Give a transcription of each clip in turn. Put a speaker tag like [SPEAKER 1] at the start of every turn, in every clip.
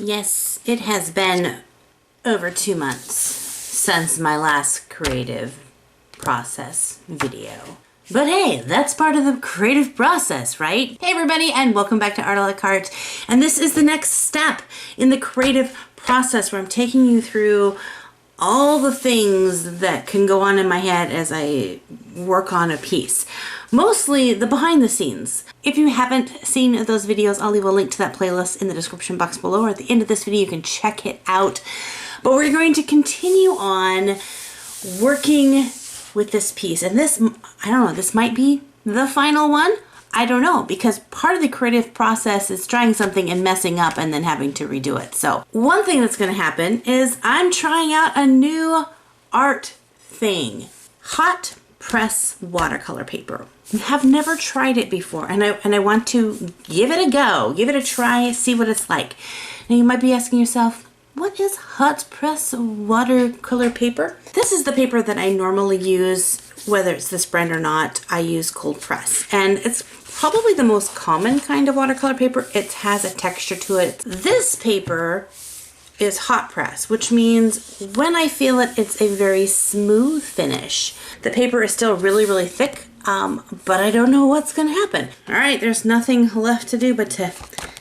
[SPEAKER 1] Yes, it has been over 2 months since my last creative process video. But hey, that's part of the creative process, right? Hey everybody, and welcome back to Art a la Carte. And this is the next step in the creative process where I'm taking you through all the things that can go on in my head as I work on a piece. Mostly the behind the scenes. If you haven't seen those videos, I'll leave a link to that playlist in the description box below, or at the end of this video you can check it out. But we're going to continue on working with this piece. And this, I don't know, this might be the final one. I don't know, because part of the creative process is trying something and messing up and then having to redo it. So one thing that's going to happen is I'm trying out a new art thing. Hot press watercolor paper. I have never tried it before, and I want to give it a go, give it a try, see what it's like. Now you might be asking yourself, what is hot press watercolor paper? This is the paper that I normally use, whether it's this brand or not. I use cold press, and it's probably the most common kind of watercolor paper. It has a texture to it. This paper is hot press, which means when I feel it, it's a very smooth finish. The paper is still really, really thick, but I don't know what's gonna happen. All right, there's nothing left to do but to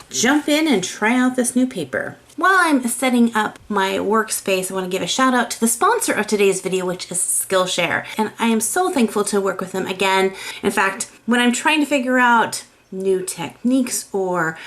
[SPEAKER 1] jump in and try out this new paper. While I'm setting up my workspace, I want to give a shout out to the sponsor of today's video, which is Skillshare. And I am so thankful to work with them again. In fact, when I'm trying to figure out new techniques or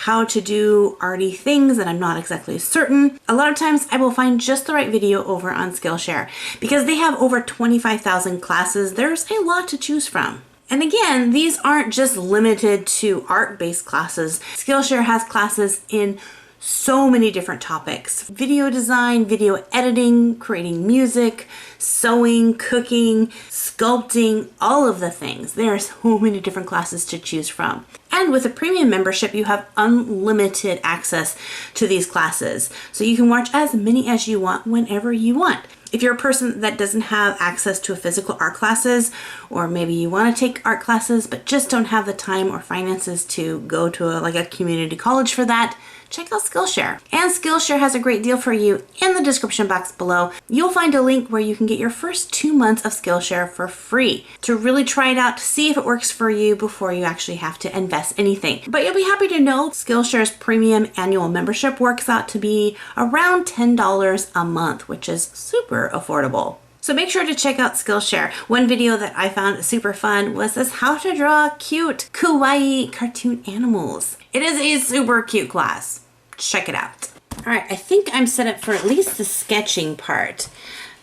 [SPEAKER 1] how to do arty things that I'm not exactly certain, a lot of times I will find just the right video over on Skillshare. Because they have over 25,000 classes, there's a lot to choose from. And again, these aren't just limited to art-based classes. Skillshare has classes in so many different topics. Video design, video editing, creating music, sewing, cooking, sculpting, all of the things. There are so many different classes to choose from. And with a premium membership, you have unlimited access to these classes. So you can watch as many as you want whenever you want. If you're a person that doesn't have access to a physical art classes, or maybe you want to take art classes but just don't have the time or finances to go to a community college for that, check out Skillshare. And Skillshare has a great deal for you in the description box below. You'll find a link where you can get your first 2 months of Skillshare for free to really try it out, to see if it works for you before you actually have to invest anything. But you'll be happy to know Skillshare's premium annual membership works out to be around $10 a month, which is super affordable. So make sure to check out Skillshare. One video that I found super fun was this how to draw cute kawaii cartoon animals. It is a super cute class. Check it out. All right, I think I'm set up for at least the sketching part.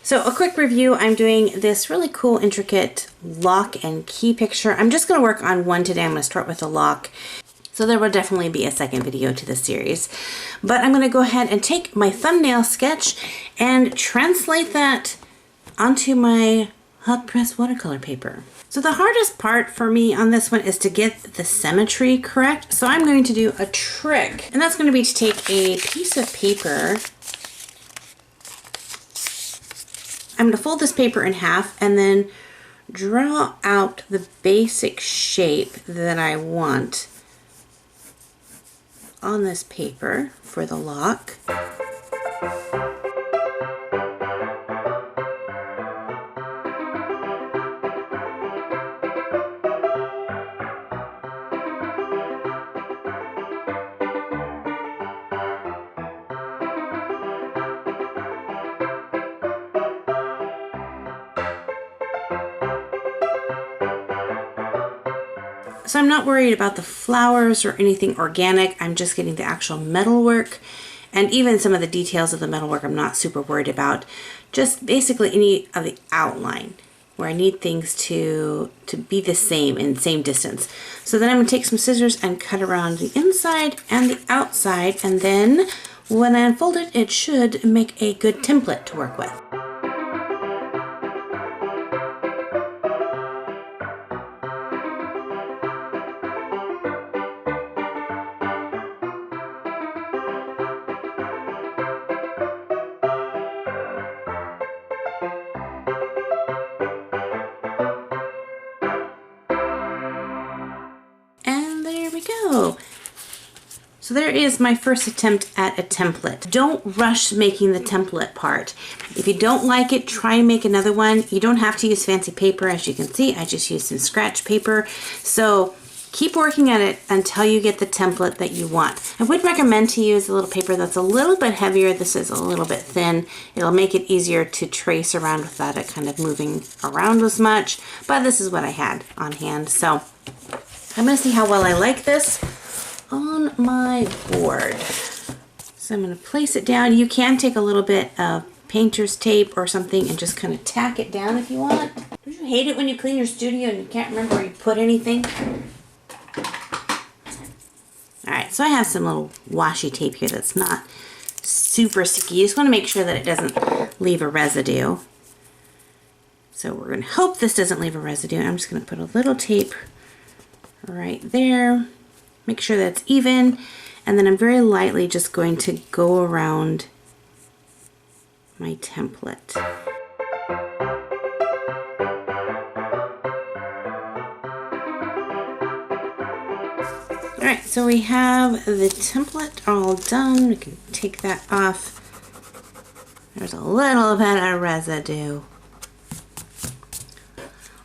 [SPEAKER 1] So a quick review, I'm doing this really cool, intricate lock and key picture. I'm just gonna work on one today. I'm gonna start with a lock. So there will definitely be a second video to the series. But I'm gonna go ahead and take my thumbnail sketch and translate that onto my hot press watercolor paper. So the hardest part for me on this one is to get the symmetry correct. So I'm going to do a trick, and that's going to be to take a piece of paper. I'm going to fold this paper in half and then draw out the basic shape that I want on this paper for the lock. So I'm not worried about the flowers or anything organic. I'm just getting the actual metalwork, and even some of the details of the metalwork I'm not super worried about. Just basically any of the outline where I need things to be the same in the same distance. So then I'm gonna take some scissors and cut around the inside and the outside, and then when I unfold it, it should make a good template to work with. So there is my first attempt at a template. Don't rush making the template part. If you don't like it, try and make another one. You don't have to use fancy paper. As you can see, I just used some scratch paper. So keep working at it until you get the template that you want. I would recommend to use a little paper that's a little bit heavier. This is a little bit thin. It'll make it easier to trace around without it kind of moving around as much. But this is what I had on hand. So I'm gonna see how well I like this on my board. So I'm going to place it down. You can take a little bit of painter's tape or something and just kind of tack it down if you want. Don't you hate it when you clean your studio and you can't remember where you put anything? Alright, so I have some little washi tape here that's not super sticky. You just want to make sure that it doesn't leave a residue. So we're going to hope this doesn't leave a residue. I'm just going to put a little tape right there. Make sure that's even, and then I'm very lightly just going to go around my template. All right, so we have the template all done. We can take that off. There's a little bit of residue.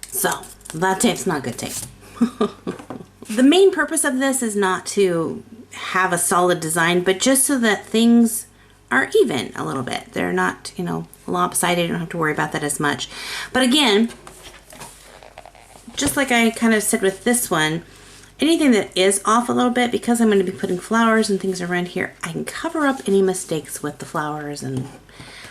[SPEAKER 1] So that tape's not good tape. The main purpose of this is not to have a solid design, but just so that things are even a little bit. They're not, you know, lopsided. You don't have to worry about that as much. But again, just like I kind of said with this one, anything that is off a little bit, because I'm going to be putting flowers and things around here, I can cover up any mistakes with the flowers and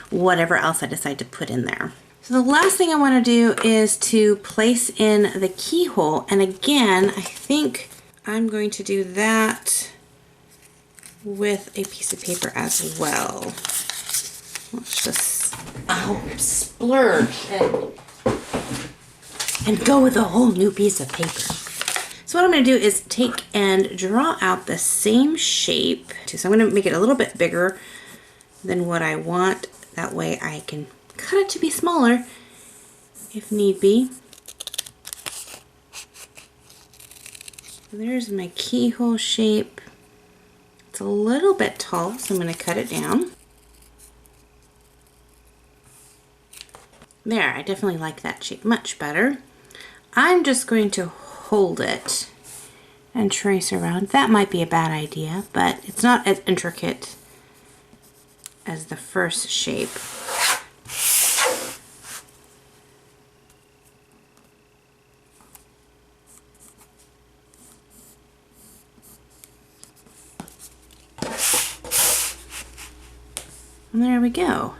[SPEAKER 1] whatever else I decide to put in there. So the last thing I want to do is to place in the keyhole, and again I think I'm going to do that with a piece of paper as well. Let's just splurge and go with a whole new piece of paper. So what I'm going to do is take and draw out the same shape. So I'm going to make it a little bit bigger than what I want. That way I can cut it to be smaller if need be. There's my keyhole shape. It's a little bit tall, so I'm going to cut it down. There, I definitely like that shape much better. I'm just going to hold it and trace around. That might be a bad idea, but it's not as intricate as the first shape. And there we go.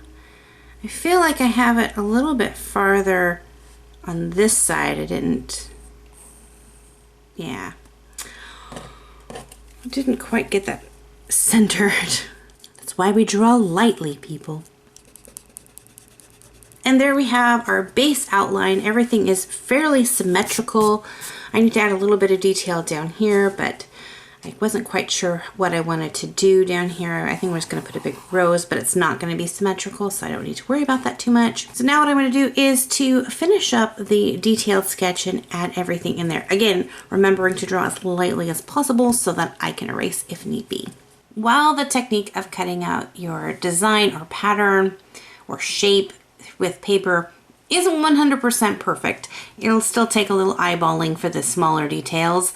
[SPEAKER 1] I feel like I have it a little bit farther on this side. I didn't quite get that centered. That's why we draw lightly, people. And there we have our base outline. Everything is fairly symmetrical. I need to add a little bit of detail down here, but I wasn't quite sure what I wanted to do down here. I think we're just going to put a big rose, but it's not going to be symmetrical, so I don't need to worry about that too much. So now what I'm going to do is to finish up the detailed sketch and add everything in there. Again, remembering to draw as lightly as possible so that I can erase if need be. While the technique of cutting out your design or pattern or shape with paper isn't 100% perfect, it'll still take a little eyeballing for the smaller details.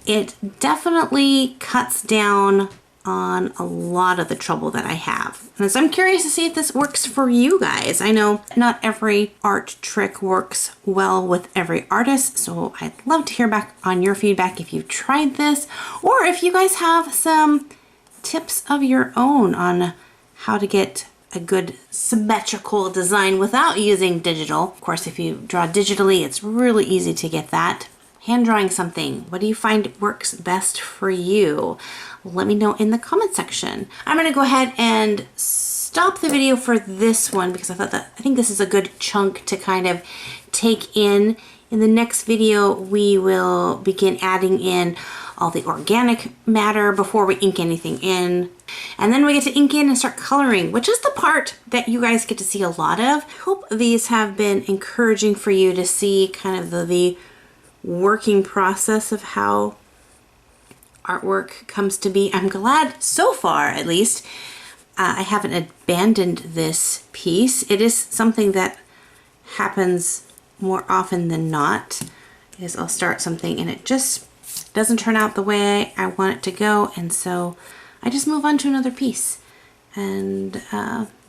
[SPEAKER 1] It definitely cuts down on a lot of the trouble that I have. And so I'm curious to see if this works for you guys. I know not every art trick works well with every artist, so I'd love to hear back on your feedback if you've tried this, or if you guys have some tips of your own on how to get a good symmetrical design without using digital. Of course, if you draw digitally, it's really easy to get that. Hand drawing something, what do you find works best for you? Let me know in the comment section. I'm gonna go ahead and stop the video for this one because I think this is a good chunk to kind of take in. In the next video, we will begin adding in all the organic matter before we ink anything in. And then we get to ink in and start coloring, which is the part that you guys get to see a lot of. I hope these have been encouraging for you to see kind of the working process of how artwork comes to be. I'm glad so far, at least, I haven't abandoned this piece. It is something that happens more often than not, is I'll start something and it just doesn't turn out the way I want it to go, and so I just move on to another piece. And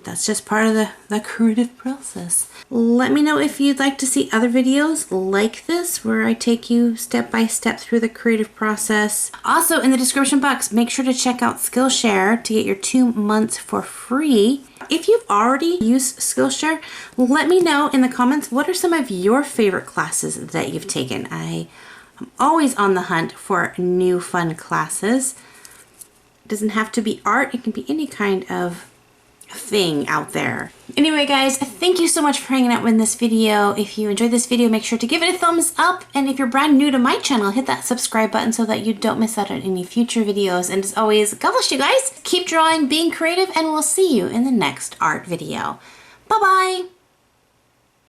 [SPEAKER 1] that's just part of the creative process. Let me know if you'd like to see other videos like this where I take you step by step through the creative process. Also, in the description box, make sure to check out Skillshare to get your 2 months for free. If you've already used Skillshare, let me know in the comments what are some of your favorite classes that you've taken. I am always on the hunt for new fun classes. It doesn't have to be art, it can be any kind of thing out there. Anyway guys, thank you so much for hanging out in this video. If you enjoyed this video, make sure to give it a thumbs up, and if you're brand new to my channel, hit that subscribe button so that you don't miss out on any future videos. And as always, God bless you guys, keep drawing, being creative, and we'll see you in the next art video. Bye bye!